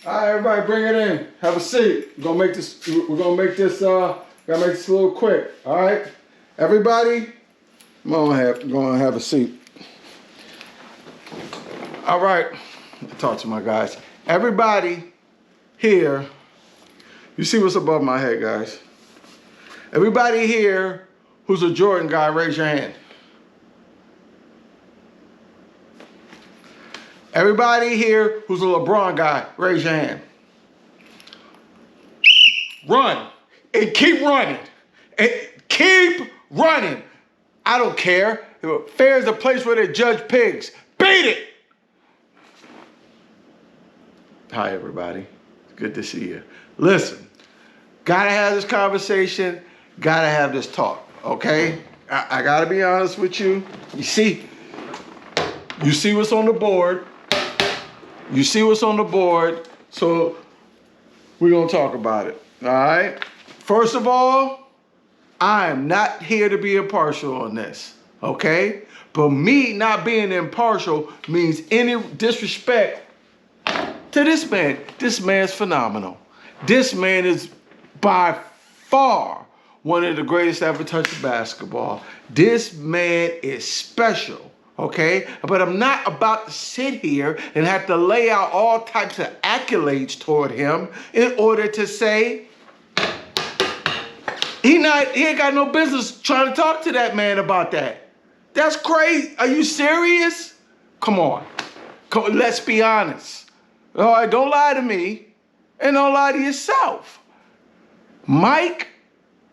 All right, everybody, bring it in. Have a seat. We're gonna make this. We're gonna make this. Gotta make this a little quick. All right, everybody. Gonna have a seat. All right. Talk to my guys. Everybody here. You see what's above my head, guys? Everybody here who's a Jordan guy, raise your hand. Everybody here who's a LeBron guy, raise your hand. Run. And keep running. And keep running. I don't care. Fair is a place where they judge pigs. Beat it. Hi, everybody. Good to see you. Listen, gotta have this conversation. Gotta have this talk, okay? I gotta be honest with you. You see what's on the board. You see what's on the board, so we're gonna talk about it, all right? First of all, I am not here to be impartial on this, okay? But me not being impartial means any disrespect to this man. This man's phenomenal. This man is by far one of the greatest ever touched basketball. This man is special. Okay, but I'm not about to sit here and have to lay out all types of accolades toward him in order to say he ain't got no business trying to talk to that man about that. That's crazy. Are you serious? Come on. Let's be honest. All right, don't lie to me and don't lie to yourself. Mike,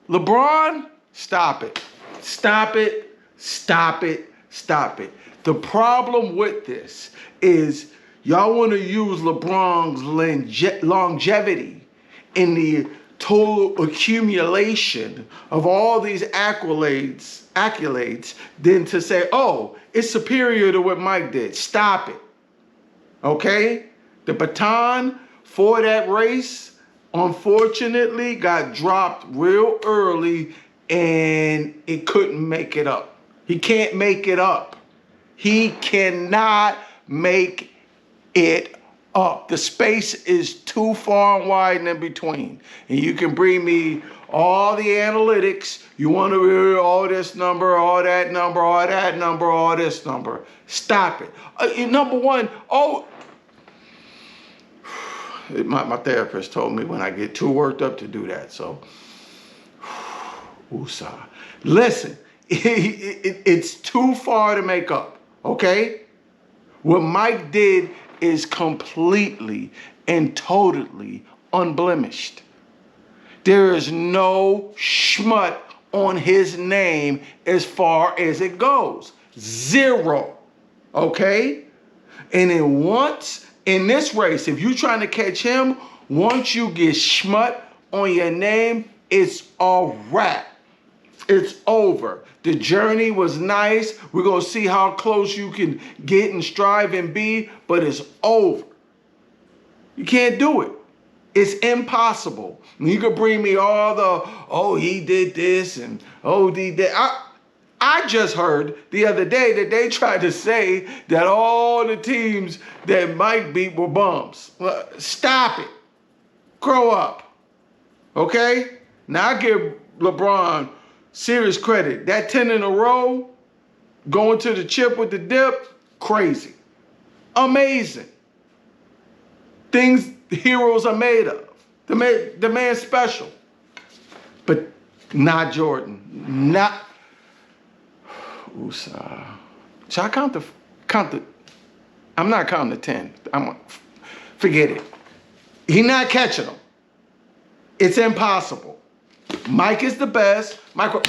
LeBron, stop it. Stop it. Stop it. Stop it. The problem with this is y'all want to use LeBron's longevity in the total accumulation of all these accolades, then to say, oh, it's superior to what Mike did. Stop it. Okay? The baton for that race, unfortunately, got dropped real early and it couldn't make it up. He can't make it up. He cannot make it up. The space is too far and wide and in between. And you can bring me all the analytics. You want to hear all this number, all that number, all that number, all this number. Stop it. Number one, my therapist told me when I get too worked up to do that. So, woosah. Listen. It's too far to make up, okay? What Mike did is completely and totally unblemished. There is no schmut on his name as far as it goes. Zero, okay? And then once in this race, if you're trying to catch him, once you get schmut on your name, it's a wrap. It's over. The journey was nice. We're going to see how close you can get and strive and be, but it's over. You can't do it. It's impossible. You could bring me all the, he did this and, he did. I just heard the other day that they tried to say that all the teams that Mike beat were bums. Well, stop it. Grow up. Okay? Now I give LeBron serious credit. That 10 in a row, going to the chip with the dip, crazy. Amazing. Things heroes are made of. The man's special. But not Jordan. Not. Should I count the, I'm not counting the 10. Forget it. He's not catching them. It's impossible. Mike is the best. Mike will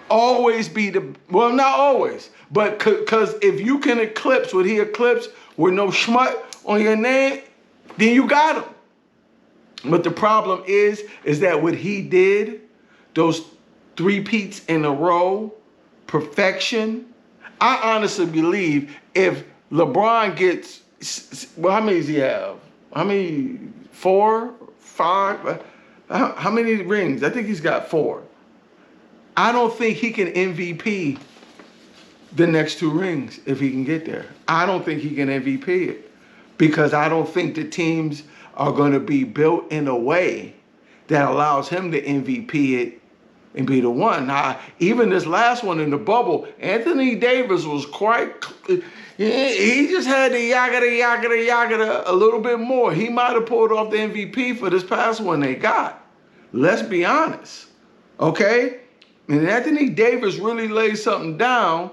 always be well, not always, but because if you can eclipse what he eclipsed with no schmut on your name, then you got him. But the problem is that what he did, those 3 peats in a row, perfection, I honestly believe if LeBron gets, well, how many does he have? How many? 4, 5? How many rings? I think he's got 4. I don't think he can MVP the next 2 rings if he can get there. I don't think he can MVP it because I don't think the teams are going to be built in a way that allows him to MVP it and be the one. Now, even this last one in the bubble, Anthony Davis was quite, he just had the yagada a little bit more. He might have pulled off the MVP for this past one they got. Let's be honest, okay? And Anthony Davis really laid something down.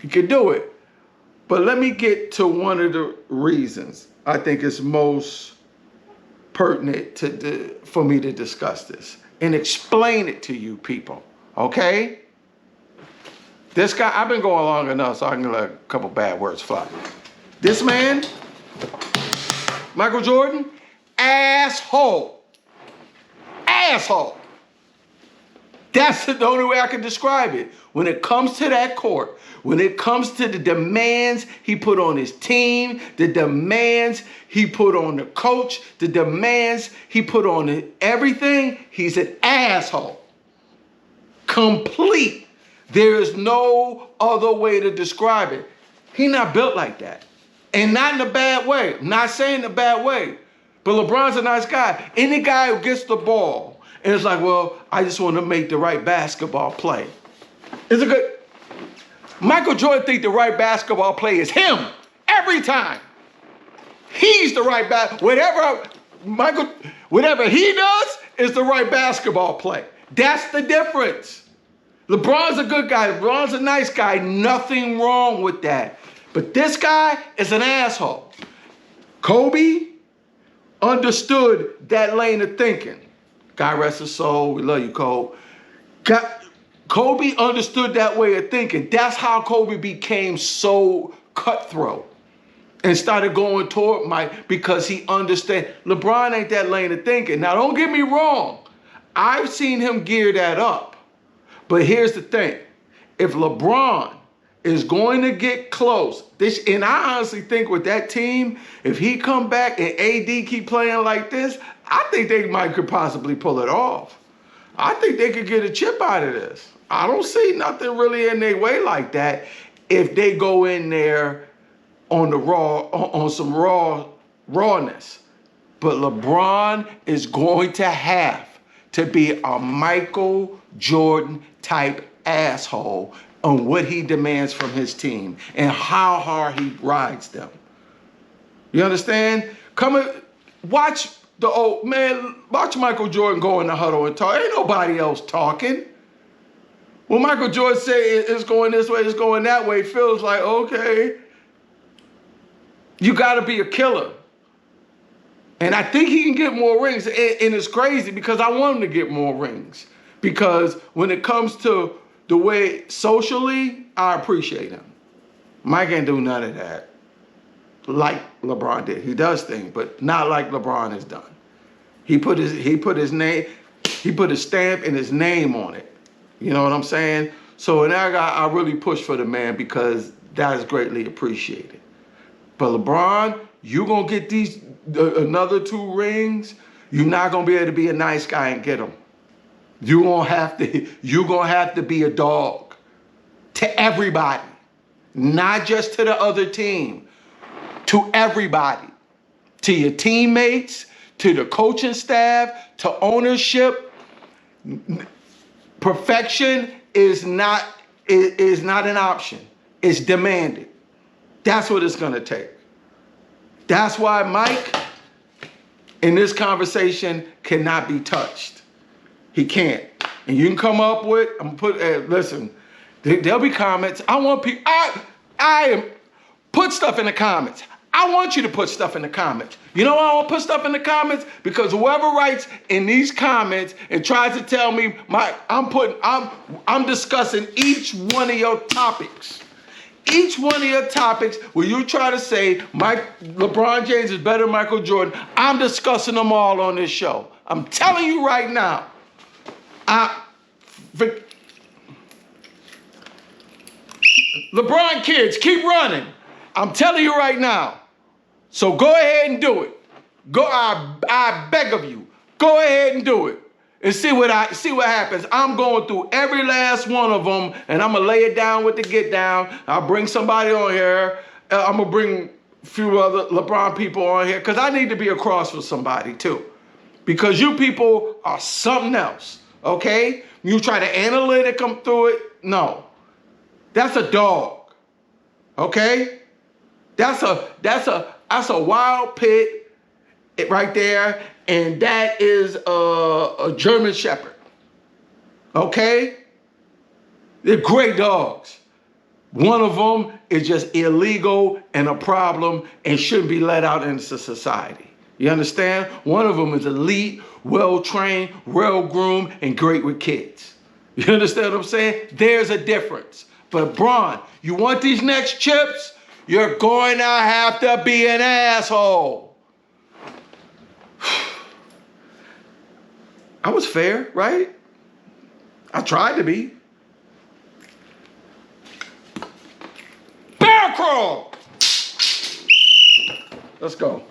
He could do it. But let me get to one of the reasons I think it's most pertinent for me to discuss this and explain it to you people, okay? This guy, I've been going long enough so I can let a couple bad words fly. This man, Michael Jordan, asshole. Asshole. That's the only way I can describe it. When it comes to that court, when it comes to the demands he put on his team, the demands he put on the coach, the demands he put on everything, he's an asshole. Complete. There is no other way to describe it. He's not built like that. And not in a bad way. I'm not saying a bad way. But LeBron's a nice guy. Any guy who gets the ball and it's like, well, I just want to make the right basketball play. It's a good... Michael Jordan thinks the right basketball play is him every time. He's the right whatever he does is the right basketball play. That's the difference. LeBron's a good guy. LeBron's a nice guy. Nothing wrong with that. But this guy is an asshole. Kobe understood that lane of thinking. God rest his soul. We love you, Kobe. Kobe understood that way of thinking. That's how Kobe became so cutthroat and started going toward Mike because he understands. LeBron ain't that lane of thinking. Now, don't get me wrong. I've seen him gear that up. But here's the thing. If LeBron is going to get close, and I honestly think with that team, if he come back and AD keep playing like this, I think they could possibly pull it off. I think they could get a chip out of this. I don't see nothing really in their way like that if they go in there on some rawness. But LeBron is going to have to be a Michael Jordan type asshole on what he demands from his team and how hard he rides them. You understand? Watch watch Michael Jordan go in the huddle and talk. Ain't nobody else talking. When Michael Jordan say it's going this way, it's going that way, it feels like, okay, you got to be a killer. And I think he can get more rings. And it's crazy because I want him to get more rings. Because when it comes to the way socially, I appreciate him. Mike ain't do none of that like LeBron did. He does things, but not like LeBron has done. He put his stamp and his name on it. You know what I'm saying? So in that guy, I really push for the man because that is greatly appreciated. But LeBron, you gonna get another 2 rings. You're not gonna be able to be a nice guy and get them. You're gonna have to be a dog to everybody, not just to the other team, to everybody, to your teammates, to the coaching staff, to ownership. Perfection is not an option. It's demanded. That's what it's gonna take. That's why Mike in this conversation cannot be touched. He can't. And you can come up with, listen, there'll be comments. I want people, put stuff in the comments. I want you to put stuff in the comments. You know why I want to put stuff in the comments? Because whoever writes in these comments and tries to tell me I'm discussing each one of your topics. Each one of your topics where you try to say LeBron James is better than Michael Jordan, I'm discussing them all on this show. I'm telling you right now. LeBron kids, keep running. I'm telling you right now. So go ahead and do it. I beg of you. Go ahead and do it. And see what happens. I'm going through every last one of them, and I'm gonna lay it down with the get down. I'll bring somebody on here. I'm gonna bring few other LeBron people on here, because I need to be a cross for somebody too. Because you people are something else, okay? You try to analytic them through it. No. That's a dog, okay? That's a wild pit right there, and that is a German Shepherd, okay? They're great dogs. One of them is just illegal and a problem and shouldn't be let out into society. You understand? One of them is elite, well-trained, well-groomed, and great with kids. You understand what I'm saying? There's a difference. But Bron, you want these next chips? You're going to have to be an asshole. I was fair, right? I tried to be. Bear crawl! Let's go.